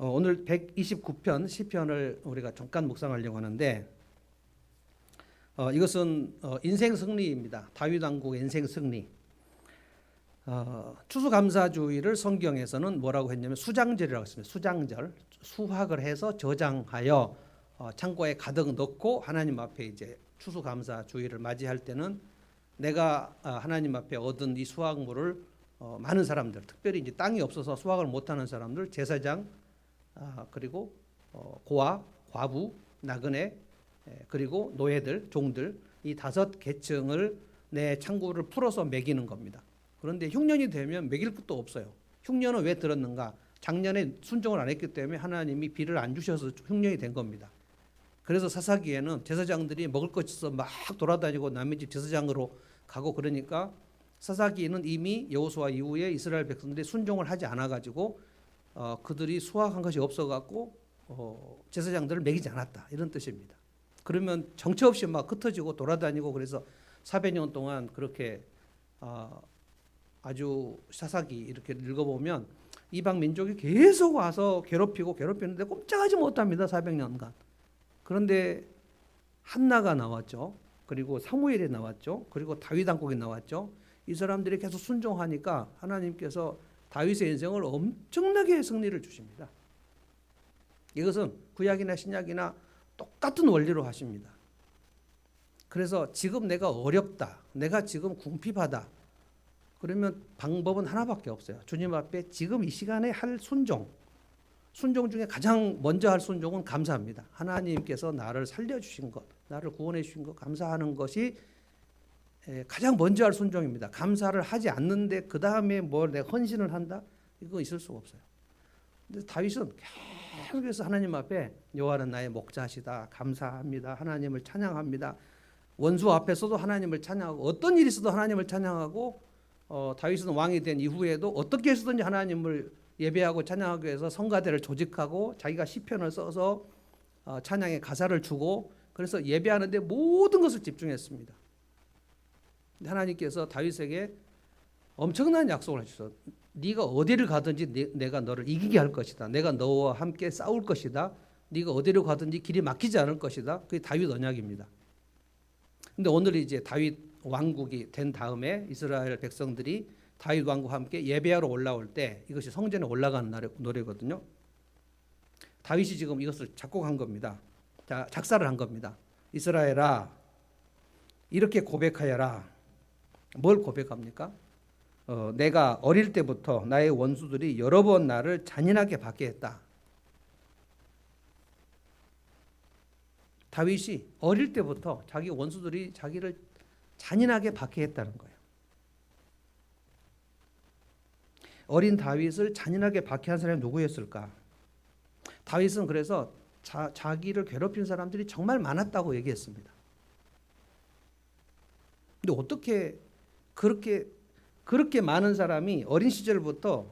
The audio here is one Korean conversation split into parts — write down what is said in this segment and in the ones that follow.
오늘 129편 시편을 우리가 잠깐 묵상하려고 하는데 이것은 인생 승리입니다. 다윗 왕국의 인생 승리. 추수감사주의를 성경에서는 뭐라고 했냐면 수장절이라고 했습니다. 수장절, 수확을 해서 저장하여 창고에 가득 넣고 하나님 앞에 이제 추수감사주의를 맞이할 때는 내가 하나님 앞에 얻은 이 수확물을 많은 사람들, 특별히 이제 땅이 없어서 수확을 못하는 사람들, 제사장, 그리고 고아, 과부, 나그네, 그리고 노예들, 종들, 이 5계층을 내 창고를 풀어서 먹이는 겁니다. 그런데 흉년이 되면 먹일 것도 없어요. 흉년은 왜 들었는가? 작년에 순종을 안 했기 때문에 하나님이 비를 안 주셔서 흉년이 된 겁니다. 그래서 사사기에는 제사장들이 먹을 것 있어서 막 돌아다니고 남의 집 제사장으로 가고 그러니까 사사기는 이미 여호수아 이후에 이스라엘 백성들이 순종을 하지 않아가지고 그들이 수확한 것이 없어갖고 제사장들을 먹이지 않았다 이런 뜻입니다. 그러면 정처 없이 막 흩어지고 돌아다니고 그래서 400년 동안 그렇게 아주 사사기 이렇게 읽어보면 이방 민족이 계속 와서 괴롭히는데 꼼짝하지 못합니다. 400년간. 그런데 한나가 나왔죠. 그리고 사무엘이 나왔죠. 그리고 다윗 왕국이 나왔죠. 이 사람들이 계속 순종하니까 하나님께서 다윗의 인생을 엄청나게 승리를 주십니다. 이것은 구약이나 신약이나 똑같은 원리로 하십니다. 그래서 지금 내가 어렵다, 내가 지금 궁핍하다, 그러면 방법은 하나밖에 없어요. 주님 앞에 지금 이 시간에 할 순종 중에 가장 먼저 할 순종은 감사합니다. 하나님께서 나를 살려주신 것, 나를 구원해 주신 것 감사하는 것이 가장 먼저 할 순종입니다. 감사를 하지 않는데 그 다음에 뭘 내가 헌신을 한다? 이거 있을 수가 없어요. 근데 다윗은 계속해서 하나님 앞에 여호와는 나의 목자시다, 감사합니다, 하나님을 찬양합니다. 원수 앞에서도 하나님을 찬양하고 어떤 일이 있어도 하나님을 찬양하고 다윗은 왕이 된 이후에도 어떻게 해서든지 하나님을 예배하고 찬양하기 위해서 성가대를 조직하고 자기가 시편을 써서 찬양의 가사를 주고 그래서 예배하는데 모든 것을 집중했습니다. 하나님께서 다윗에게 엄청난 약속을 하셨어요. 네가 어디를 가든지 내가 너를 이기게 할 것이다. 내가 너와 함께 싸울 것이다. 네가 어디로 가든지 길이 막히지 않을 것이다. 그게 다윗 언약입니다. 근데 오늘 이제 다윗 왕국이 된 다음에 이스라엘 백성들이 다윗 왕국과 함께 예배하러 올라올 때 이것이 성전에 올라가는 노래거든요. 다윗이 지금 이것을 작곡한 겁니다. 작사를 한 겁니다. 이스라엘아 이렇게 고백하여라. 뭘 고백합니까? 내가 어릴 때부터 나의 원수들이 여러 번 나를 잔인하게 받게 했다. 다윗이 어릴 때부터 자기 원수들이 자기를 잔인하게 받게 했다는 거예요. 어린 다윗을 잔인하게 받게 한 사람이 누구였을까? 다윗은 그래서 자기를 괴롭힌 사람들이 정말 많았다고 얘기했습니다. 근데 어떻게 그렇게 많은 사람이 어린 시절부터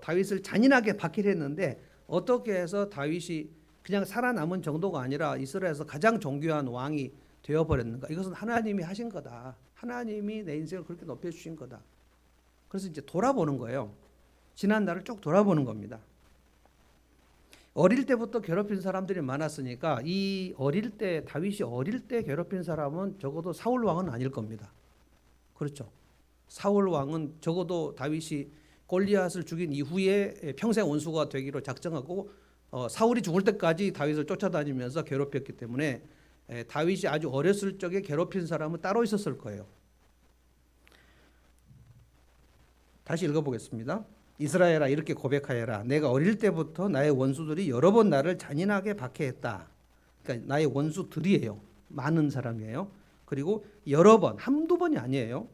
다윗을 잔인하게 받기를 했는데 어떻게 해서 다윗이 그냥 살아남은 정도가 아니라 이스라엘에서 가장 존귀한 왕이 되어버렸는가? 이것은 하나님이 하신 거다. 하나님이 내 인생을 그렇게 높여주신 거다. 그래서 이제 돌아보는 거예요. 지난 날을 쭉 돌아보는 겁니다. 어릴 때부터 괴롭힌 사람들이 많았으니까 이 다윗이 어릴 때 괴롭힌 사람은 적어도 사울 왕은 아닐 겁니다. 그렇죠. 사울 왕은 적어도 다윗이 골리앗을 죽인 이후에 평생 원수가 되기로 작정하고 사울이 죽을 때까지 다윗을 쫓아다니면서 괴롭혔기 때문에 다윗이 아주 어렸을 적에 괴롭힌 사람은 따로 있었을 거예요. 다시 읽어보겠습니다. 이스라엘아 이렇게 고백하여라. 내가 어릴 때부터 나의 원수들이 여러 번 나를 잔인하게 박해했다. 그러니까 나의 원수들이에요. 많은 사람이에요. 그리고 여러 번, 한두 번이 아니에요.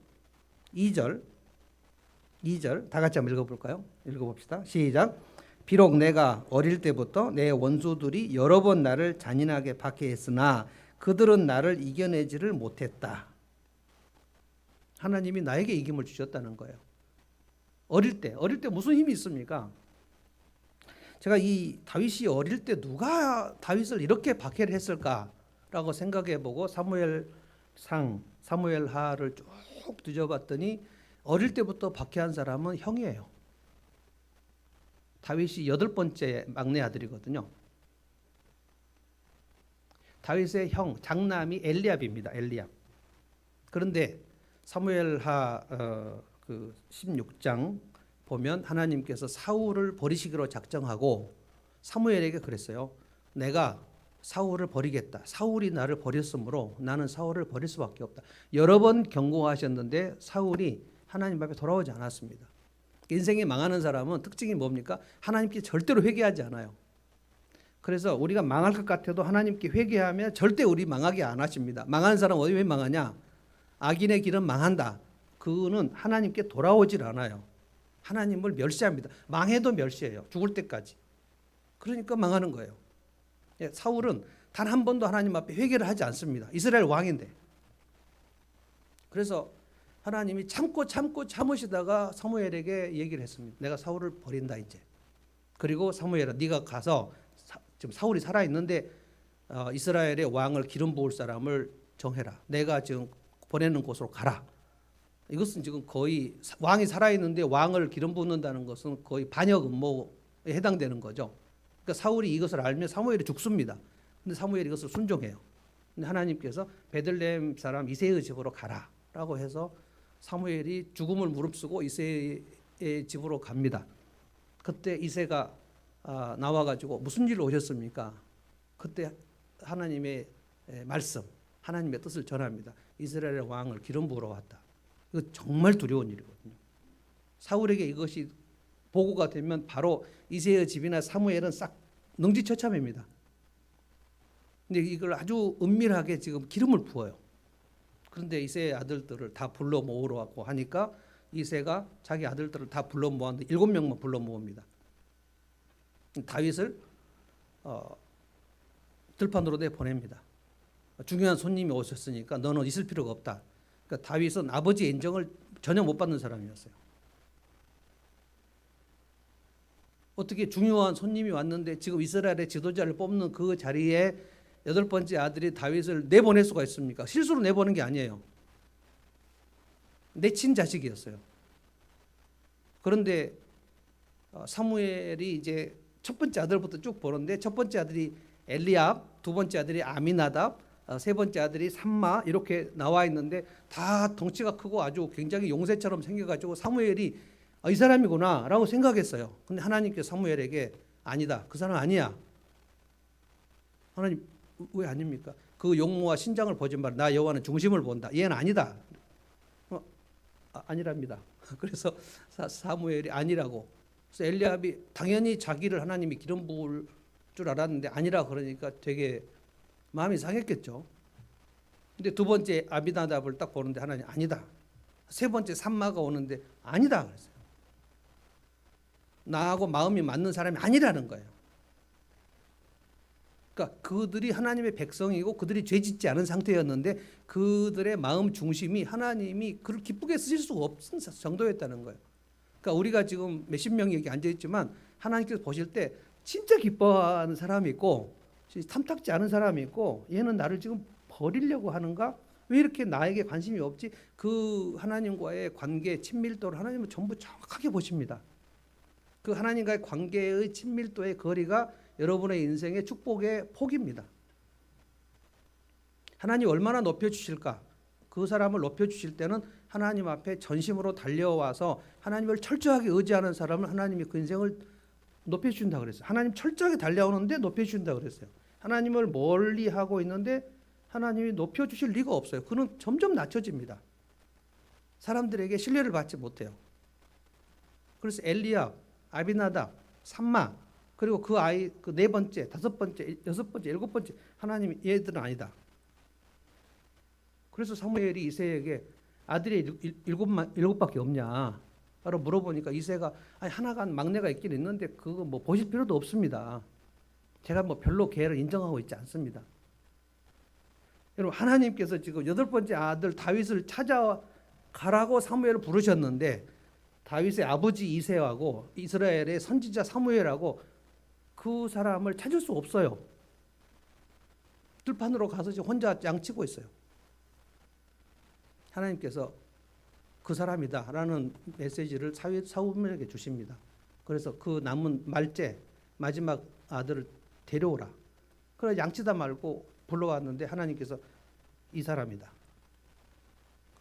2절 다 같이 한번 읽어볼까요? 읽어봅시다. 시작. 비록 내가 어릴 때부터 내 원수들이 여러 번 나를 잔인하게 박해했으나 그들은 나를 이겨내지를 못했다. 하나님이 나에게 이김을 주셨다는 거예요. 어릴 때 무슨 힘이 있습니까? 제가 이 다윗이 어릴 때 누가 다윗을 이렇게 박해를 했을까라고 생각해보고 사무엘하를 쭉 뒤져봤더니 어릴 때부터 박해한 사람은 형이에요. 다윗이 8번째 막내 아들이거든요. 다윗의 형 장남이 엘리압입니다. 엘리압. 그런데 사무엘하 그 16장 보면 하나님께서 사울을 버리시기로 작정하고 사무엘에게 그랬어요. 내가 사울을 버리겠다. 사울이 나를 버렸으므로 나는 사울을 버릴 수밖에 없다. 여러 번 경고하셨는데 사울이 하나님 앞에 돌아오지 않았습니다. 인생이 망하는 사람은 특징이 뭡니까? 하나님께 절대로 회개하지 않아요. 그래서 우리가 망할 것 같아도 하나님께 회개하면 절대 우리 망하게 안 하십니다. 망하는 사람 왜 망하냐? 악인의 길은 망한다. 그거는 하나님께 돌아오질 않아요. 하나님을 멸시합니다. 망해도 멸시해요. 죽을 때까지. 그러니까 망하는 거예요. 사울은 단 한 번도 하나님 앞에 회개를 하지 않습니다. 이스라엘 왕인데. 그래서 하나님이 참으시다가 사무엘에게 얘기를 했습니다. 내가 사울을 버린다 이제. 그리고 사무엘아 네가 가서 지금 사울이 살아 있는데 이스라엘의 왕을 기름 부을 사람을 정해라. 내가 지금 보내는 곳으로 가라. 이것은 지금 거의 왕이 살아 있는데 왕을 기름 붓는다는 것은 거의 반역 음모에 해당되는 거죠. 그러니까 사울이 이것을 알면 사무엘이 죽습니다. 근데 사무엘이 이것을 순종해요. 근데 하나님께서 베들레헴 사람 이새의 집으로 가라라고 해서 사무엘이 죽음을 무릅쓰고 이새의 집으로 갑니다. 그때 이새가 나와가지고 무슨 일로 오셨습니까? 그때 하나님의 말씀, 하나님의 뜻을 전합니다. 이스라엘의 왕을 기름 부으러 왔다. 이거 정말 두려운 일이거든요. 사울에게 이것이 보고가 되면 바로 이새의 집이나 사무엘은 싹 능지처참입니다. 근데 이걸 아주 은밀하게 지금 기름을 부어요. 그런데 이새의 아들들을 다 불러 모으러 왔고 하니까 이새가 자기 아들들을 다 불러 모았는데 7명만 불러 모읍니다. 다윗을 들판으로 내보냅니다. 중요한 손님이 오셨으니까 너는 있을 필요가 없다. 그러니까 다윗은 아버지의 인정을 전혀 못 받는 사람이었어요. 어떻게 중요한 손님이 왔는데 지금 이스라엘의 지도자를 뽑는 그 자리에 8번째 아들이 다윗을 내보낼 수가 있습니까? 실수로 내보낸 게 아니에요. 내 친자식이었어요. 그런데 사무엘이 이제 첫 번째 아들부터 쭉 보는데 첫 번째 아들이 엘리압, 두 번째 아들이 아미나답, 세 번째 아들이 삼마 이렇게 나와 있는데 다 덩치가 크고 아주 굉장히 용새처럼 생겨가지고 사무엘이 이 사람이구나 라고 생각했어요. 근데 하나님께서 사무엘에게 아니다. 그 사람 아니야. 하나님 왜 아닙니까? 그 용모와 신장을 보지 말라. 나 여호와는 중심을 본다. 얘는 아니다. 아니랍니다. 그래서 사무엘이 아니라고. 그래서 엘리압이 당연히 자기를 하나님이 기름 부을 줄 알았는데 아니라 그러니까 되게 마음이 상했겠죠. 근데 두 번째 아비나답을 딱 보는데 하나님 아니다. 세 번째 삼마가 오는데 아니다 그랬어요. 나하고 마음이 맞는 사람이 아니라는 거예요. 그러니까 그들이 하나님의 백성이고 그들이 죄짓지 않은 상태였는데 그들의 마음 중심이 하나님이 그를 기쁘게 쓰실 수가 없는 정도였다는 거예요. 그러니까 우리가 지금 몇십 명이 여기 앉아 있지만 하나님께서 보실 때 진짜 기뻐하는 사람이 있고 탐탁지 않은 사람이 있고 얘는 나를 지금 버리려고 하는가? 왜 이렇게 나에게 관심이 없지? 그 하나님과의 관계 친밀도를 하나님은 전부 정확하게 보십니다. 그 하나님과의 관계의 친밀도의 거리가 여러분의 인생의 축복의 폭입니다. 하나님 얼마나 높여주실까? 그 사람을 높여주실 때는 하나님 앞에 전심으로 달려와서 하나님을 철저하게 의지하는 사람은 하나님이 그 인생을 높여주신다 그랬어요. 하나님 철저하게 달려오는데 높여주신다 그랬어요. 하나님을 멀리 하고 있는데 하나님이 높여주실 리가 없어요. 그는 점점 낮춰집니다. 사람들에게 신뢰를 받지 못해요. 그래서 엘리압, 아비나답, 삼마 그리고 그 아이 그 네 번째, 다섯 번째, 여섯 번째, 일곱 번째 하나님이 얘들은 아니다. 그래서 사무엘이 이새에게 아들이 일곱밖에 없냐? 바로 물어보니까 이새가 아니 하나가 막내가 있긴 있는데 그거 뭐 보실 필요도 없습니다. 제가 뭐 별로 걔를 인정하고 있지 않습니다. 여러분 하나님께서 지금 8번째 아들 다윗을 찾아가라고 사무엘을 부르셨는데 다윗의 아버지 이새하고 이스라엘의 선지자 사무엘하고 그 사람을 찾을 수 없어요. 들판으로 가서 혼자 양치고 있어요. 하나님께서 그 사람이다라는 메시지를 사무엘에게 주십니다. 그래서 그 남은 말째 마지막 아들을 데려오라. 그래서 양치다 말고 불러왔는데 하나님께서 이 사람이다.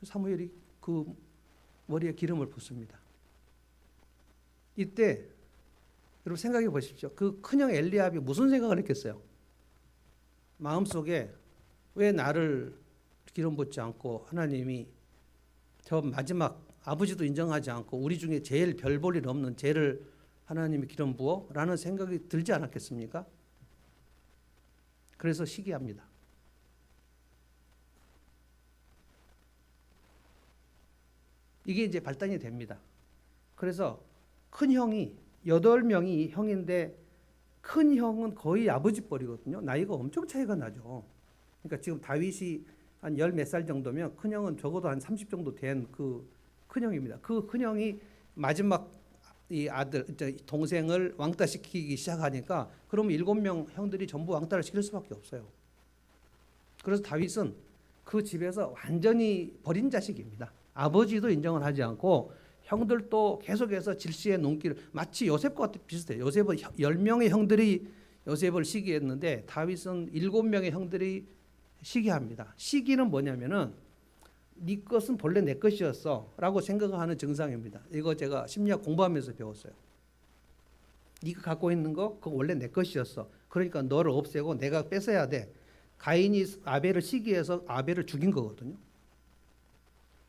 사무엘이 그 머리에 기름을 붓습니다. 이때 여러분 생각해 보십시오. 그 큰형 엘리압이 무슨 생각을 했겠어요? 마음속에 왜 나를 기름 붓지 않고 하나님이 저 마지막 아버지도 인정하지 않고 우리 중에 제일 별 볼 일 없는 쟤를 하나님이 기름 부어? 라는 생각이 들지 않았겠습니까? 그래서 시기합니다. 이게 이제 발단이 됩니다. 그래서 큰 형이 8명이 형인데 큰 형은 거의 아버지 뻘이거든요. 나이가 엄청 차이가 나죠. 그러니까 지금 다윗이 한 10 몇 살 정도면 큰 형은 적어도 한 30 정도 된 그 큰 형입니다. 그 큰 형이 마지막 이 아들, 동생을 왕따시키기 시작하니까 그러면 7명 형들이 전부 왕따를 시킬 수밖에 없어요. 그래서 다윗은 그 집에서 완전히 버린 자식입니다. 아버지도 인정을 하지 않고 형들도 계속해서 질시의 눈길을 마치 요셉과 비슷해요. 요셉은 10명의 형들이 요셉을 시기했는데 다윗은 7명의 형들이 시기합니다. 시기는 뭐냐면은 네 것은 본래 내 것이었어 라고 생각하는 증상입니다. 이거 제가 심리학 공부하면서 배웠어요. 네가 갖고 있는 거 그거 원래 내 것이었어. 그러니까 너를 없애고 내가 뺏어야 돼. 가인이 아벨을 시기해서 아벨을 죽인 거거든요.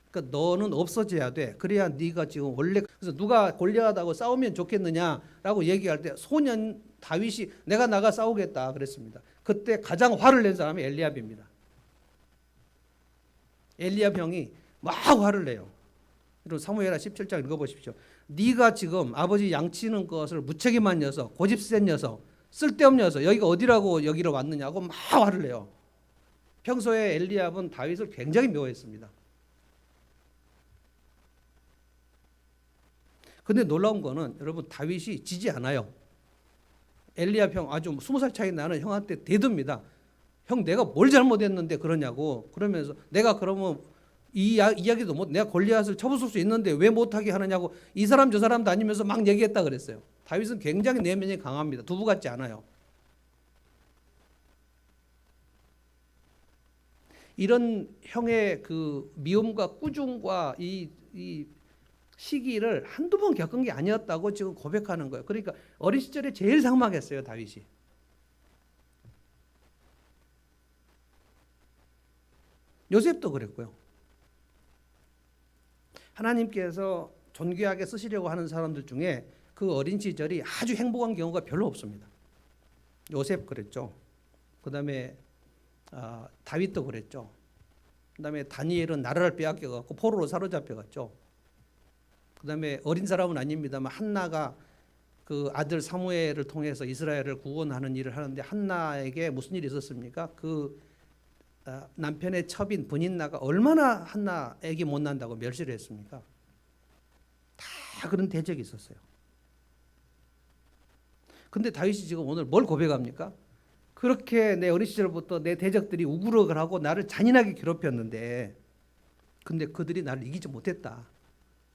그러니까 너는 없어져야 돼. 그래야 네가 지금 원래. 그래서 누가 골리앗하고 싸우면 좋겠느냐라고 얘기할 때 소년 다윗이 내가 나가 싸우겠다 그랬습니다. 그때 가장 화를 낸 사람이 엘리압입니다. 엘리압 형이 막 화를 내요. 여러분 사무엘하 17장 읽어보십시오. 네가 지금 아버지 양치는 것을 무책임한 녀석, 고집센 녀석, 쓸데없는 녀석, 여기가 어디라고 여기로 왔느냐고 막 화를 내요. 평소에 엘리압은 다윗을 굉장히 미워했습니다. 근데 놀라운 거는 여러분 다윗이 지지 않아요. 엘리압 형 아주 20살 차이 나는 형한테 대듭니다. 형 내가 뭘 잘못했는데 그러냐고. 그러면서 내가 그러면 이 이야기도 못 내가 골리앗을 쳐부술 수 있는데 왜 못하게 하느냐고 이 사람 저 사람 다니면서 막 얘기했다 그랬어요. 다윗은 굉장히 내면이 강합니다. 두부 같지 않아요. 이런 형의 그 미움과 꾸중과 이 시기를 한두 번 겪은 게 아니었다고 지금 고백하는 거예요. 그러니까 어린 시절에 제일 삭막했어요, 다윗이. 요셉도 그랬고요. 하나님께서 존귀하게 쓰시려고 하는 사람들 중에 그 어린 시절이 아주 행복한 경우가 별로 없습니다. 요셉 그랬죠. 그 다음에 다윗도 그랬죠. 그 다음에 다니엘은 나라를 빼앗겨갖고 포로로 사로잡혀갔죠. 그 다음에 어린 사람은 아닙니다만 한나가 그 아들 사무엘을 통해서 이스라엘을 구원하는 일을 하는데 한나에게 무슨 일이 있었습니까? 그 남편의 첩인 브닌나가 얼마나 한나에게 못 난다고 멸시를 했습니까? 다 그런 대적이 있었어요. 근데 다윗이 지금 오늘 뭘 고백합니까? 그렇게 내 어린 시절부터 내 대적들이 우그럭을 하고 나를 잔인하게 괴롭혔는데 근데 그들이 나를 이기지 못했다.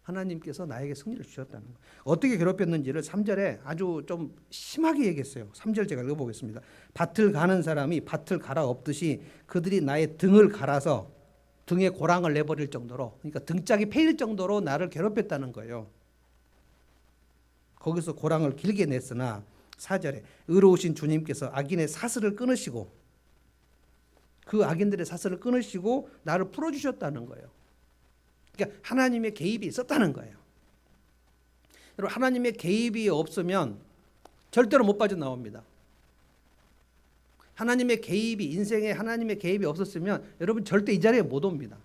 하나님께서 나에게 승리를 주셨다는 거. 어떻게 괴롭혔는지를 3절에 아주 좀 심하게 얘기했어요. 3절 제가 읽어보겠습니다. 밭을 가는 사람이 밭을 갈아 엎듯이 그들이 나의 등을 갈아서 등에 고랑을 내버릴 정도로, 그러니까 등짝이 패일 정도로 나를 괴롭혔다는 거예요. 거기서 고랑을 길게 냈으나 4절에 의로우신 주님께서 악인의 사슬을 끊으시고 그 악인들의 사슬을 끊으시고 나를 풀어주셨다는 거예요. 그러니까 하나님의 개입이 있었다는 거예요. 여러분 하나님의 개입이 없으면 절대로 못 빠져나옵니다. 하나님의 개입이 인생에 하나님의 개입이 없었으면 여러분 절대 이 자리에 못 옵니다.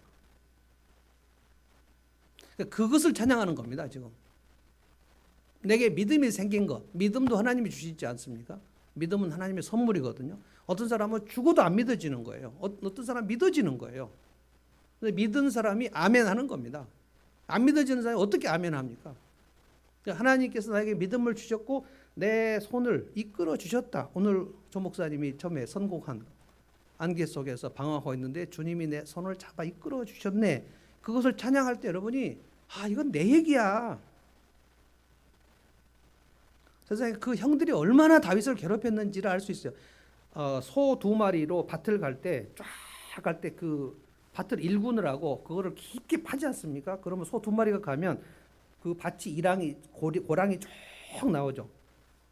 그러니까 그것을 찬양하는 겁니다. 지금 내게 믿음이 생긴 것, 믿음도 하나님이 주시지 않습니까? 믿음은 하나님의 선물이거든요. 어떤 사람은 죽어도 안 믿어지는 거예요. 어떤 사람은 믿어지는 거예요. 믿은 사람이 아멘 하는 겁니다. 안 믿어지는 사람이 어떻게 아멘 합니까? 하나님께서 나에게 믿음을 주셨고 내 손을 이끌어 주셨다. 오늘 조 목사님이 처음에 선곡한 안개 속에서 방황하고 있는데 주님이 내 손을 잡아 이끌어 주셨네. 그것을 찬양할 때 여러분이 이건 내 얘기야. 세상에 그 형들이 얼마나 다윗을 괴롭혔는지를 알 수 있어요. 소 2마리로 밭을 갈 때 쫙 갈 때 그 밭을 일군을 하고 그거를 깊게 파지 않습니까? 그러면 소 2마리가 가면 그 밭이 고랑이 쭉 나오죠.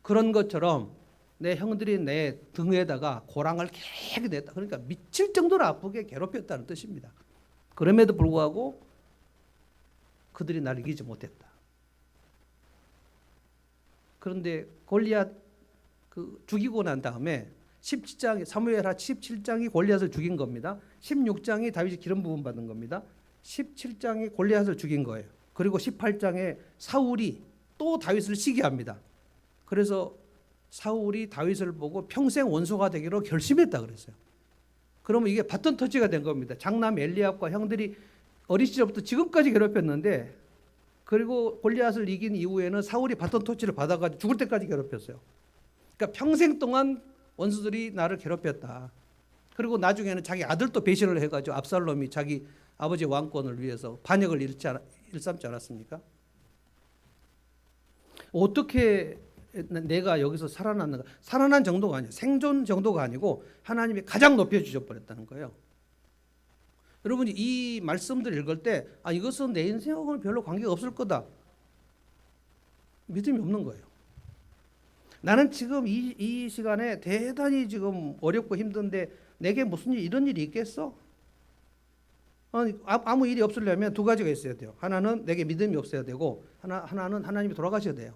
그런 것처럼 내 형들이 내 등에다가 고랑을 계속 냈다. 그러니까 미칠 정도로 아프게 괴롭혔다는 뜻입니다. 그럼에도 불구하고 그들이 나를 이기지 못했다. 그런데 골리앗 죽이고 난 다음에 17장 사무엘하 17장이 골리앗을 죽인 겁니다. 16장이 다윗이 기름 부음 받은 겁니다. 17장이 골리앗을 죽인 거예요. 그리고 18장에 사울이 또 다윗을 시기합니다. 그래서 사울이 다윗을 보고 평생 원수가 되기로 결심했다 그랬어요. 그러면 이게 바톤 터치가 된 겁니다. 장남 엘리압과 형들이 어린 시절부터 지금까지 괴롭혔는데, 그리고 골리앗을 이긴 이후에는 사울이 바톤 터치를 받아가지고 죽을 때까지 괴롭혔어요. 그러니까 평생 동안 원수들이 나를 괴롭혔다. 그리고 나중에는 자기 아들도 배신을 해가지고 압살롬이 자기 아버지 왕권을 위해서 반역을 일삼지 않았습니까? 어떻게 내가 여기서 살아났는가? 살아난 정도가 아니에요. 생존 정도가 아니고 하나님이 가장 높여주셔 버렸다는 거예요. 여러분이 이 말씀들 읽을 때 이것은 내 인생하고는 별로 관계가 없을 거다. 믿음이 없는 거예요. 나는 지금 이 시간에 대단히 지금 어렵고 힘든데 내게 무슨 이런 일이 있겠어? 아무 일이 없으려면 두 가지가 있어야 돼요. 하나는 내게 믿음이 없어야 되고 하나는 하나님이 돌아가셔야 돼요.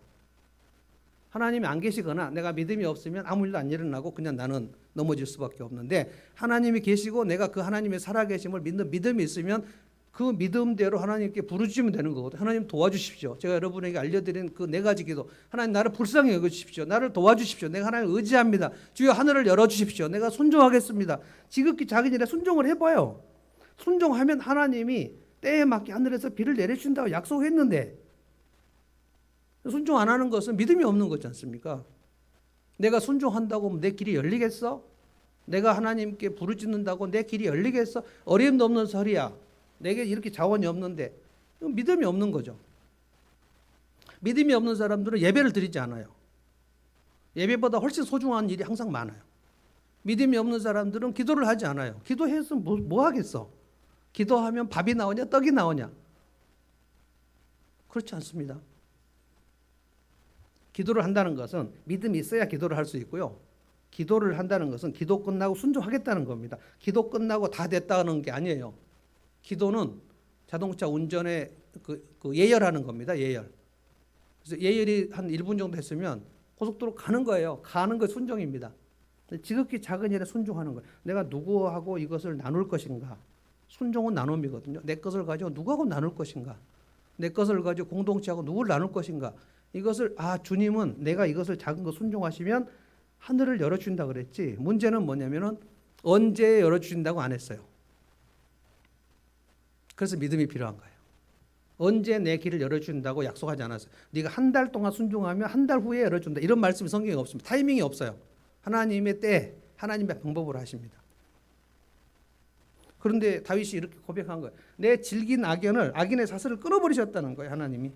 하나님이 안 계시거나 내가 믿음이 없으면 아무 일도 안 일어나고 그냥 나는 넘어질 수밖에 없는데, 하나님이 계시고 내가 그 하나님의 살아계심을 믿는 믿음이 있으면 그 믿음대로 하나님께 부르짖으면 되는 거거든요. 하나님 도와주십시오. 제가 여러분에게 알려드린 그 4가지 기도. 하나님 나를 불쌍히 여겨주십시오. 나를 도와주십시오. 내가 하나님을 의지합니다. 주여 하늘을 열어주십시오. 내가 순종하겠습니다. 지극히 자기 전에 순종을 해봐요. 순종하면 하나님이 때에 맞게 하늘에서 비를 내려준다고 약속했는데, 순종 안 하는 것은 믿음이 없는 거지 않습니까? 내가 순종한다고 내 길이 열리겠어? 내가 하나님께 부르짖는다고 내 길이 열리겠어? 어림도 없는 소리야. 내게 이렇게 자원이 없는데. 이건 믿음이 없는 거죠. 믿음이 없는 사람들은 예배를 드리지 않아요. 예배보다 훨씬 소중한 일이 항상 많아요. 믿음이 없는 사람들은 기도를 하지 않아요. 기도해서 뭐 하겠어? 기도하면 밥이 나오냐 떡이 나오냐? 그렇지 않습니다. 기도를 한다는 것은 믿음이 있어야 기도를 할 수 있고요. 기도를 한다는 것은 기도 끝나고 순종하겠다는 겁니다. 기도 끝나고 다 됐다는 게 아니에요. 기도는 자동차 운전에 그 예열하는 겁니다. 예열. 그래서 예열이 한 1분 정도 했으면 고속도로 가는 거예요. 가는 거 순종입니다. 지극히 작은 일에 순종하는 거예요. 내가 누구하고 이것을 나눌 것인가? 순종은 나눔이거든요. 내 것을 가지고 누구하고 나눌 것인가? 내 것을 가지고 공동체하고 누구를 나눌 것인가? 이것을 주님은 내가 이것을 작은 거 순종하시면 하늘을 열어주신다 그랬지. 문제는 뭐냐면은 언제 열어주신다고 안 했어요. 그래서 믿음이 필요한 거예요. 언제 내 길을 열어준다고 약속하지 않았어요. 네가 한 달 동안 순종하면 한 달 후에 열어준다. 이런 말씀이 성경에 없습니다. 타이밍이 없어요. 하나님의 때, 하나님의 방법으로 하십니다. 그런데 다윗이 이렇게 고백한 거예요. 내 질긴 악인의 사슬을 끊어버리셨다는 거예요. 하나님이.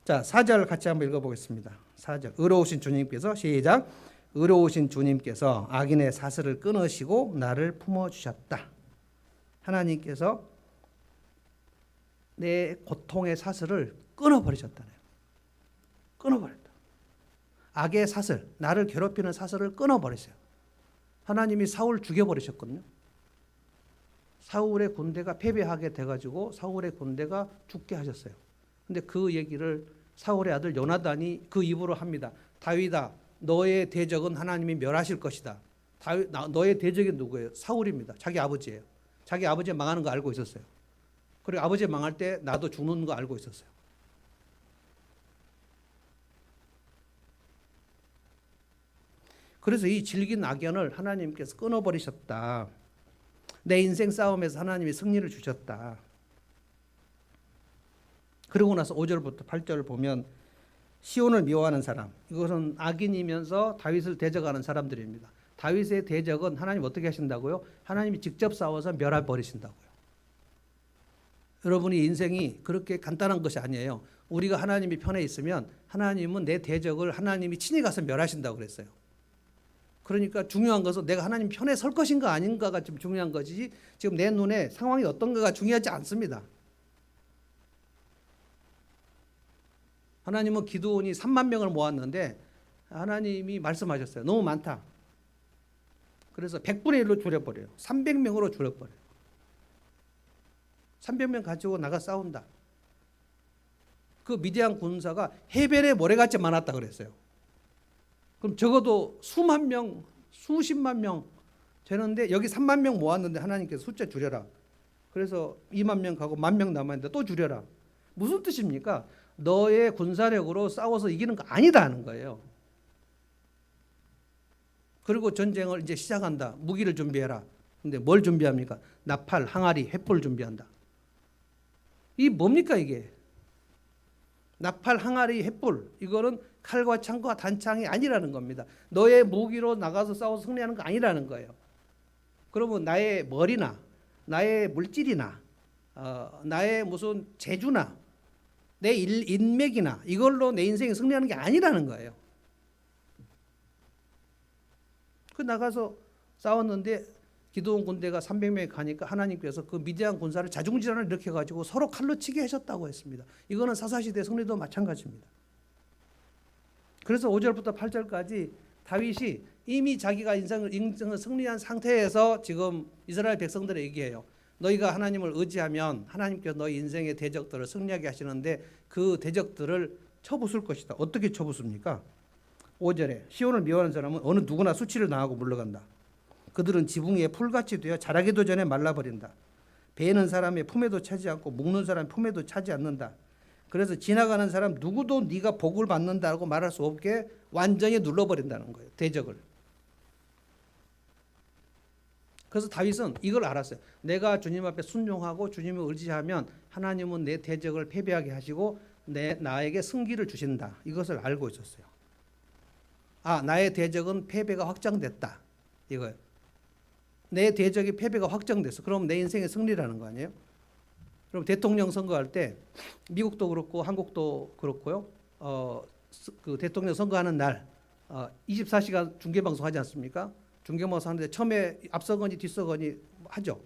자, 4절 같이 한번 읽어보겠습니다. 4절. 의로우신 주님께서 시작. 의로우신 주님께서 악인의 사슬을 끊으시고 나를 품어주셨다. 하나님께서 내 고통의 사슬을 끊어버리셨다네요. 끊어버렸다. 악의 사슬, 나를 괴롭히는 사슬을 끊어버리세요. 하나님이 사울 죽여버리셨거든요. 사울의 군대가 패배하게 돼가지고 사울의 군대가 죽게 하셨어요. 근데 그 얘기를 사울의 아들 요나단이 그 입으로 합니다. 다윗아, 너의 대적은 하나님이 멸하실 것이다. 너의 대적이 누구예요? 사울입니다. 자기 아버지예요. 자기 아버지 망하는 거 알고 있었어요. 그리고 아버지 망할 때 나도 죽는 거 알고 있었어요. 그래서 이 질긴 악연을 하나님께서 끊어버리셨다. 내 인생 싸움에서 하나님이 승리를 주셨다. 그러고 나서 5절부터 8절을 보면 시온을 미워하는 사람, 이것은 악인이면서 다윗을 대적하는 사람들입니다. 다윗의 대적은 하나님 어떻게 하신다고요? 하나님이 직접 싸워서 멸해버리신다고요. 여러분이 인생이 그렇게 간단한 것이 아니에요. 우리가 하나님이 편에 있으면 하나님은 내 대적을 하나님이 친히 가서 멸하신다고 그랬어요. 그러니까 중요한 것은 내가 하나님 편에 설 것인가 아닌가가 좀 중요한 것이지 지금 내 눈에 상황이 어떤가가 중요하지 않습니다. 하나님은 기드온이 3만 명을 모았는데 하나님이 말씀하셨어요. 너무 많다. 그래서 100분의 1로 줄여버려요. 300명으로 줄여버려요. 300명 가지고 나가 싸운다. 그 미디안 군사가 해변에 모래같이 많았다 그랬어요. 그럼 적어도 수만 명, 수십만 명 되는데 여기 3만 명 모았는데 하나님께서 숫자 줄여라. 그래서 2만 명 가고 1만 명 남았는데 또 줄여라. 무슨 뜻입니까? 너의 군사력으로 싸워서 이기는 거 아니다 하는 거예요. 그리고 전쟁을 이제 시작한다. 무기를 준비해라. 근데 뭘 준비합니까? 나팔, 항아리, 횃불 준비한다. 이 뭡니까 이게? 나팔, 항아리, 횃불 이거는 칼과 창과 단창이 아니라는 겁니다. 너의 무기로 나가서 싸워서 승리하는 거 아니라는 거예요. 그러면 나의 머리나 나의 물질이나 나의 무슨 재주나 내 인맥이나 이걸로 내 인생이 승리하는 게 아니라는 거예요. 그 나가서 싸웠는데 기드온 군대가 300명이 가니까 하나님께서 그 미디안 군사를 자중질환을 일으켜가지고 서로 칼로 치게 하셨다고 했습니다. 이거는 사사시대 승리도 마찬가지입니다. 그래서 5절부터 8절까지 다윗이 이미 자기가 인생을 승리한 상태에서 지금 이스라엘 백성들에게 얘기해요. 너희가 하나님을 의지하면 하나님께서 너희 인생의 대적들을 승리하게 하시는데 그 대적들을 쳐부술 것이다. 어떻게 쳐부숩니까? 5절에 시온을 미워하는 사람은 어느 누구나 수치를 당하고 물러간다. 그들은 지붕 위에 풀같이 되어 자라기도 전에 말라버린다. 베는 사람의 품에도 차지 않고 묶는 사람의 품에도 차지 않는다. 그래서 지나가는 사람 누구도 네가 복을 받는다고 말할 수 없게 완전히 눌러버린다는 거예요. 대적을. 그래서 다윗은 이걸 알았어요. 내가 주님 앞에 순종하고 주님을 의지하면 하나님은 내 대적을 패배하게 하시고 나에게 승기를 주신다. 이것을 알고 있었어요. 나의 대적은 패배가 확정됐다. 이거예요. 내 대적이 패배가 확정됐어. 그럼 내 인생의 승리라는 거 아니에요? 그럼 대통령 선거할 때 미국도 그렇고 한국도 그렇고요. 그 대통령 선거하는 날 24시간 중계방송 하지 않습니까? 중계방송 하는데 처음에 앞서거니 뒤서거니 하죠.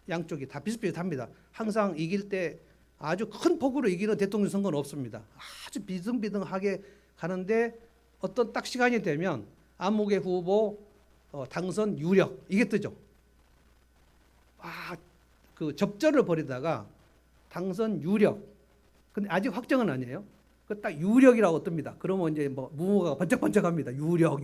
양쪽이 다 비슷비슷합니다. 항상 이길 때 아주 큰 폭으로 이기는 대통령 선거는 없습니다. 아주 비등비등하게 가는데 어떤 딱 시간이 되면 안목의 후보 당선 유력 이게 뜨죠. 그 접전을 벌이다가 당선 유력. 근데 아직 확정은 아니에요. 그 딱 유력이라고 뜹니다. 그러면 이제 뭐 무모가 번쩍번쩍합니다. 유력.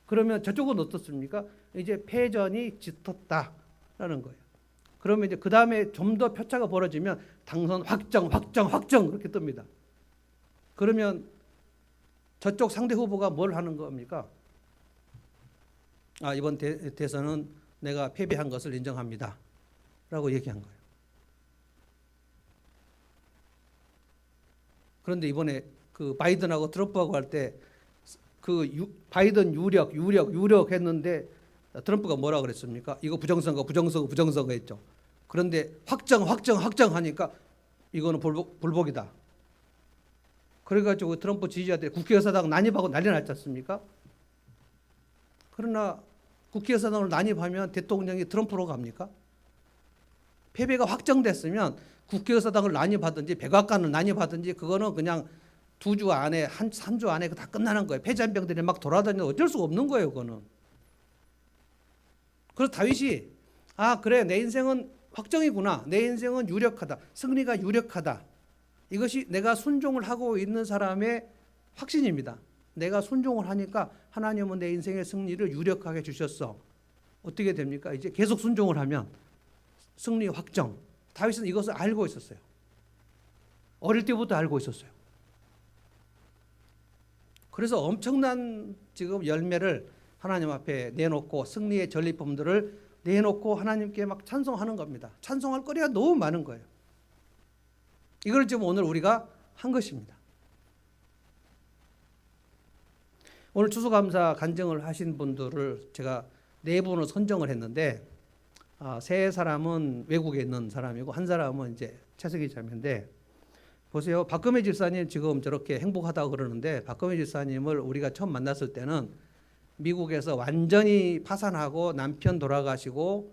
그러면 저쪽은 어떻습니까? 이제 패전이 짙었다라는 거예요. 그러면 이제 그 다음에 좀 더 표차가 벌어지면 당선 확정 그렇게 뜹니다. 그러면 저쪽 상대 후보가 뭘 하는 겁니까? 이번 대선은 내가 패배한 것을 인정합니다. 라고 얘기한 거예요. 그런데 이번에 그 바이든하고 트럼프하고 할 때 그 바이든 유력 했는데 트럼프가 뭐라 그랬습니까? 이거 부정선거 했죠. 그런데 확정 하니까 이거는 불복이다. 그래가지고 트럼프 지지자들이 국회의사당 난입하고 난리 났지 않습니까? 그러나 국회의사당을 난입하면 대통령이 트럼프로 갑니까? 패배가 확정됐으면 국회의사당을 난입하든지 백악관을 난입하든지 그거는 그냥 2주 안에 한 주 안에 다 끝나는 거예요. 패잔병들이 막 돌아다니는 어쩔 수가 없는 거예요. 그거는. 그래서 다윗이 그래 내 인생은 확정이구나. 내 인생은 유력하다. 승리가 유력하다. 이것이 내가 순종을 하고 있는 사람의 확신입니다. 내가 순종을 하니까 하나님은 내 인생의 승리를 유력하게 주셨어. 어떻게 됩니까? 이제 계속 순종을 하면 승리 확정. 다윗은 이것을 알고 있었어요. 어릴 때부터 알고 있었어요. 그래서 엄청난 지금 열매를 하나님 앞에 내놓고 승리의 전리품들을 내놓고 하나님께 막 찬송하는 겁니다. 찬송할 거리가 너무 많은 거예요. 이걸 지금 오늘 우리가 한 것입니다. 오늘 추수감사 간증을 하신 분들을 제가 4분을 선정을 했는데 3사람은 외국에 있는 사람이고 한 사람은 이제 채석이 자매인데 보세요. 박금혜 집사님 지금 저렇게 행복하다고 그러는데 박금혜 집사님을 우리가 처음 만났을 때는 미국에서 완전히 파산하고 남편 돌아가시고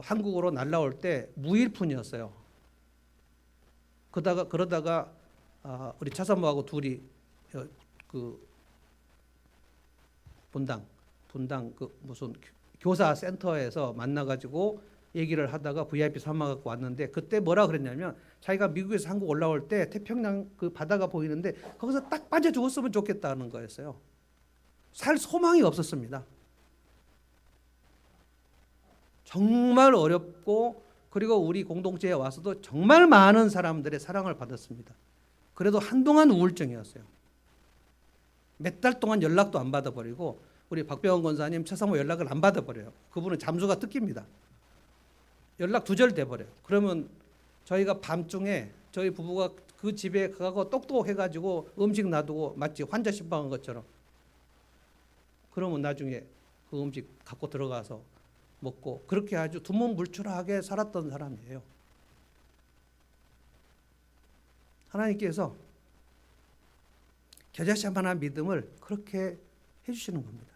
한국으로 날라올 때 무일푼이었어요. 그러다가 우리 차사모하고 둘이 그 분당 그 무슨 교사 센터에서 만나가지고 얘기를 하다가 VIP 삼아갖고 왔는데 그때 뭐라 그랬냐면 자기가 미국에서 한국 올라올 때 태평양 그 바다가 보이는데 거기서 딱 빠져 죽었으면 좋겠다는 거였어요. 살 소망이 없었습니다. 정말 어렵고 그리고 우리 공동체에 와서도 정말 많은 사람들의 사랑을 받았습니다. 그래도 한동안 우울증이었어요. 몇 달 동안 연락도 안 받아버리고 우리 박병원 권사님 차상호 연락을 안 받아버려요. 그분은 잠수가 뜯깁니다. 연락 두절 돼버려요. 그러면 저희가 밤중에 저희 부부가 그 집에 가고 똑똑해가지고 음식 놔두고 마치 환자 신방한 것처럼 그러면 나중에 그 음식 갖고 들어가서 먹고 그렇게 아주 두문불출하게 살았던 사람이에요. 하나님께서 겨자씨만한 믿음을 그렇게 해주시는 겁니다.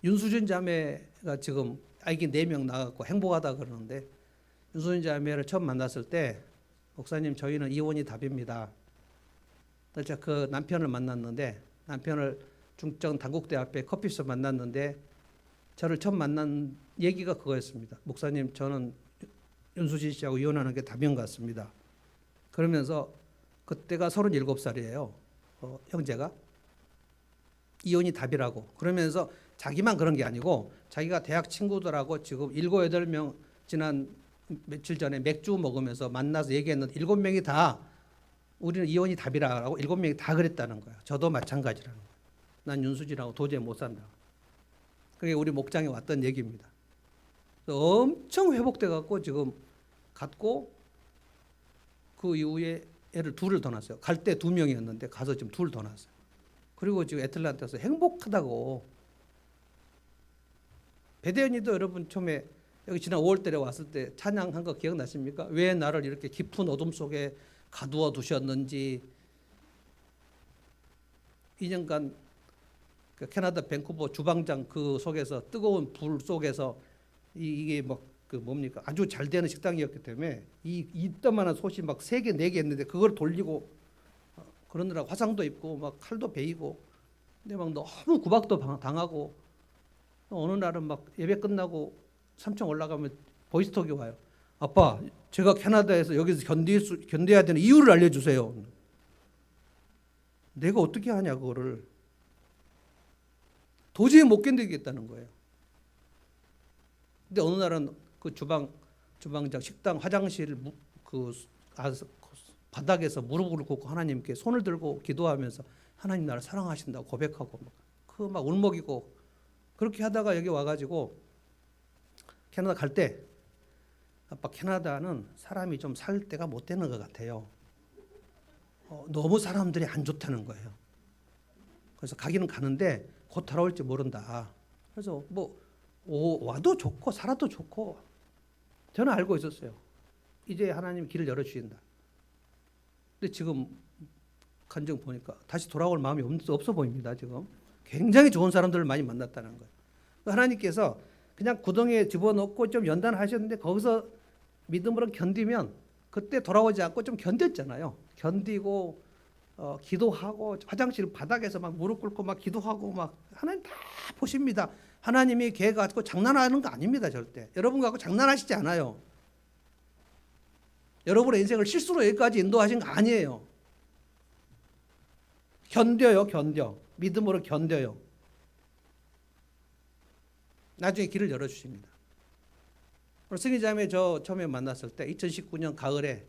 윤수진 자매가 지금 아기 4명 나갔고 행복하다 그러는데 윤수진 자매를 처음 만났을 때 목사님 저희는 이혼이 답입니다. 제가 그 남편을 만났는데 남편을 중정 단국대 앞에 커피숍 만났는데 저를 처음 만난 얘기가 그거였습니다. 목사님 저는 윤수진 씨하고 이혼하는 게 답인 것 같습니다. 그러면서 그때가 37살이에요. 형제가 이혼이 답이라고 그러면서 자기만 그런 게 아니고 자기가 대학 친구들하고 지금 7, 8명 지난 며칠 전에 맥주 먹으면서 만나서 얘기했는데 7명이 다 우리는 이혼이 답이라고 7명이 다 그랬다는 거예요. 저도 마찬가지라는 거예요. 난 윤수진하고 도저히 못 산다. 그게 우리 목장에 왔던 얘기입니다. 엄청 회복돼 갖고 지금 갔고 그 이후에 애를 2을 더 낳았어요. 갈 때 2명이었는데 가서 지금 2를 더 낳았어요. 그리고 지금 애틀란타에서 행복하다고. 배대현이도 여러분 처음에 여기 지난 5월달에 왔을 때 찬양한 거 기억나십니까? 왜 나를 이렇게 깊은 어둠 속에 가두어 두셨는지. 2년간 그 캐나다 밴쿠버 주방장 그 속에서 뜨거운 불 속에서 이게 막 그 뭡니까 아주 잘 되는 식당이었기 때문에 이 이따만한 솥이 막 3개 4개 했는데 그걸 돌리고 그러느라 화상도 입고 막 칼도 베이고 근데 막 너무 구박도 당하고 어느 날은 막 예배 끝나고 3층 올라가면 보이스톡이 와요. 아빠 제가 캐나다에서 여기서 견뎌야 되는 이유를 알려주세요. 내가 어떻게 하냐 그거를. 도저히 못 견디겠다는 거예요. 근데 어느 날은 그 주방장 식당 화장실 그 바닥에서 무릎을 꿇고 하나님께 손을 들고 기도하면서 하나님 나를 사랑하신다고 고백하고 그 막 울먹이고 그렇게 하다가 여기 와가지고 캐나다 갈 때 아빠 캐나다는 사람이 좀 살 때가 못 되는 것 같아요. 너무 사람들이 안 좋다는 거예요. 그래서 가기는 가는데 곧 돌아올지 모른다. 그래서 뭐 와도 좋고 살아도 좋고 저는 알고 있었어요. 이제 하나님 길을 열어주신다. 근데 지금 간증 보니까 다시 돌아올 마음이 없어 보입니다. 지금 굉장히 좋은 사람들을 많이 만났다는 거예요. 하나님께서 그냥 구덩이에 집어넣고 좀 연단하셨는데 거기서 믿음으로 견디면 그때 돌아오지 않고 좀 견뎠잖아요. 견디고 기도하고 화장실 바닥에서 막 무릎 꿇고 막 기도하고 막 하나님 다 보십니다. 하나님이 걔 갖고 장난하는 거 아닙니다. 절대. 여러분 갖고 장난하시지 않아요. 여러분의 인생을 실수로 여기까지 인도하신 거 아니에요. 견뎌요. 견뎌. 믿음으로 견뎌요. 나중에 길을 열어주십니다. 승희자매 저 처음에 만났을 때 2019년 가을에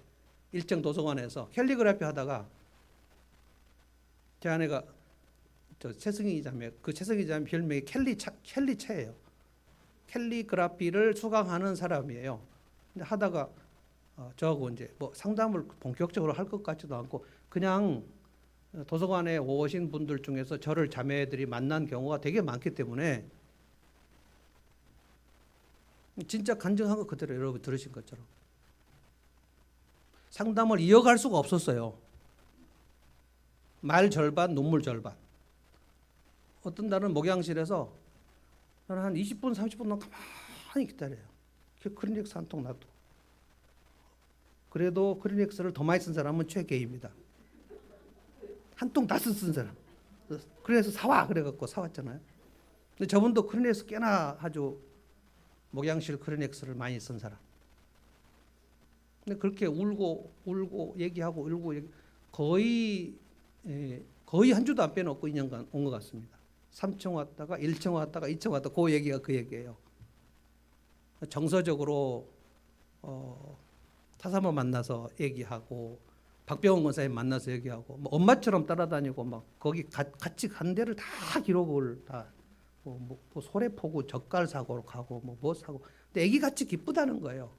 일정 도서관에서 캘리그라피 하다가 제 아내가 저 최승희 자매 그 최승희 자매 별명이 켈리체예요. 캘리그라피를 수강하는 사람이에요. 근데 하다가 저하고 이제 뭐 상담을 본격적으로 할 것 같지도 않고 그냥 도서관에 오신 분들 중에서 저를 자매들이 만난 경우가 되게 많기 때문에 진짜 간증한 거 그대로 여러분 들으신 것처럼 상담을 이어갈 수가 없었어요. 말 절반, 눈물 절반. 어떤 날은 목양실에서 저는 한 20분, 30분 가만히 기다려요. 크리넥스 한 통 놔둬. 그래도 크리넥스를 더 많이 쓴 사람은 최계입니다. 한 통 다 쓴 사람. 그래서 사와 그래갖고 사왔잖아요. 근데 저분도 크리넥스 꽤나 아주 목양실 크리넥스를 많이 쓴 사람. 근데 그렇게 울고 얘기하고 거의 한 주도 안 빼놓고 2년간 온 것 같습니다. 3층 왔다가 1층 왔다가 2층 왔다 그 얘기가 그 얘기예요. 정서적으로 타사모 만나서 얘기하고 박병원 권사님 만나서 얘기하고 뭐 엄마처럼 따라다니고 막 거기 같이 간 데를 다 기록을 다 뭐 소래포구 젓갈 사고 가고 뭐 사고 근데 애기같이 기쁘다는 거예요.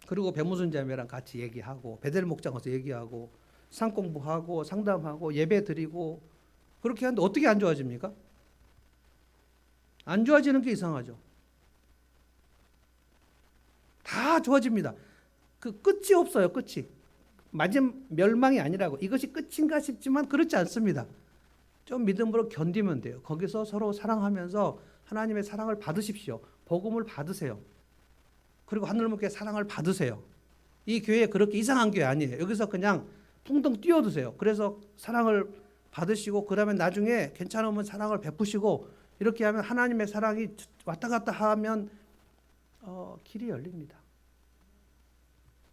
그리고 배무순 자매랑 같이 얘기하고 베델 목장 가서 얘기하고 상 공부하고 상담하고 예배 드리고 그렇게 하는데 어떻게 안 좋아집니까? 안 좋아지는 게 이상하죠. 다 좋아집니다. 그 끝이 없어요. 끝이. 마지막 멸망이 아니라고. 이것이 끝인가 싶지만 그렇지 않습니다. 좀 믿음으로 견디면 돼요. 거기서 서로 사랑하면서 하나님의 사랑을 받으십시오. 복음을 받으세요. 그리고 하늘님께 사랑을 받으세요. 이 교회 그렇게 이상한 교회 아니에요. 여기서 그냥 퉁퉁 뛰어드세요. 그래서 사랑을 받으시고 그 다음에 나중에 괜찮으면 사랑을 베푸시고 이렇게 하면 하나님의 사랑이 왔다 갔다 하면 길이 열립니다.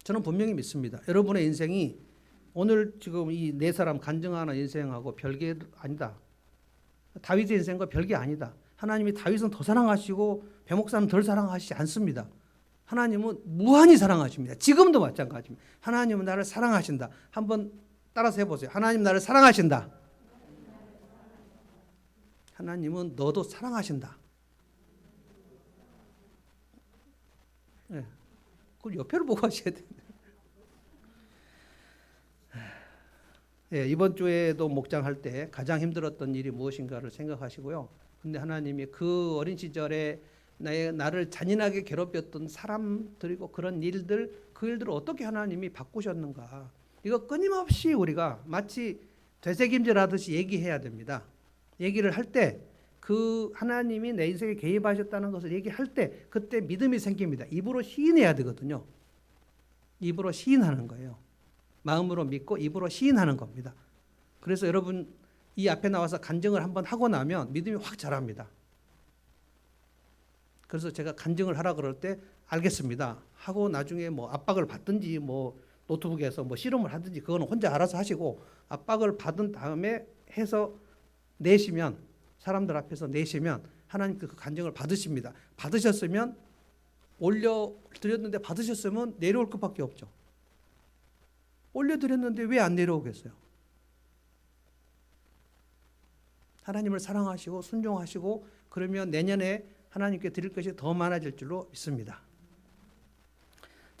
저는 분명히 믿습니다. 여러분의 인생이 오늘 지금 이 네 사람 간증하는 인생하고 별개 아니다. 다윗의 인생과 별개 아니다. 하나님이 다윗은 더 사랑하시고 배목사는 덜 사랑하시지 않습니다. 하나님은 무한히 사랑하십니다. 지금도 마찬가지입니다. 하나님은 나를 사랑하신다. 한번 따라서 해보세요. 하나님 나를 사랑하신다. 하나님은 너도 사랑하신다. 네. 그걸 옆에를 보고 하셔야 됩니다. 네, 이번 주에도 목장할 때 가장 힘들었던 일이 무엇인가를 생각하시고요. 근데 하나님이 그 어린 시절에 나를 잔인하게 괴롭혔던 사람들이고 그런 일들, 그 일들을 어떻게 하나님이 바꾸셨는가. 이거 끊임없이 우리가 마치 되새김질하듯이 얘기해야 됩니다. 얘기를 할 때 그 하나님이 내 인생에 개입하셨다는 것을 얘기할 때 그때 믿음이 생깁니다. 입으로 시인해야 되거든요. 입으로 시인하는 거예요. 마음으로 믿고 입으로 시인하는 겁니다. 그래서 여러분 이 앞에 나와서 간증을 한번 하고 나면 믿음이 확 자랍니다. 그래서 제가 간증을 하라 그럴 때 알겠습니다 하고 나중에 뭐 압박을 받든지 뭐 노트북에서 뭐 실험을 하든지 그거는 혼자 알아서 하시고 압박을 받은 다음에 해서 내시면 사람들 앞에서 내시면 하나님께 그 간증을 받으십니다. 받으셨으면 올려드렸는데 받으셨으면 내려올 것밖에 없죠. 올려드렸는데 왜 안 내려오겠어요? 하나님을 사랑하시고 순종하시고 그러면 내년에 하나님께 드릴 것이 더 많아질 줄로 믿습니다.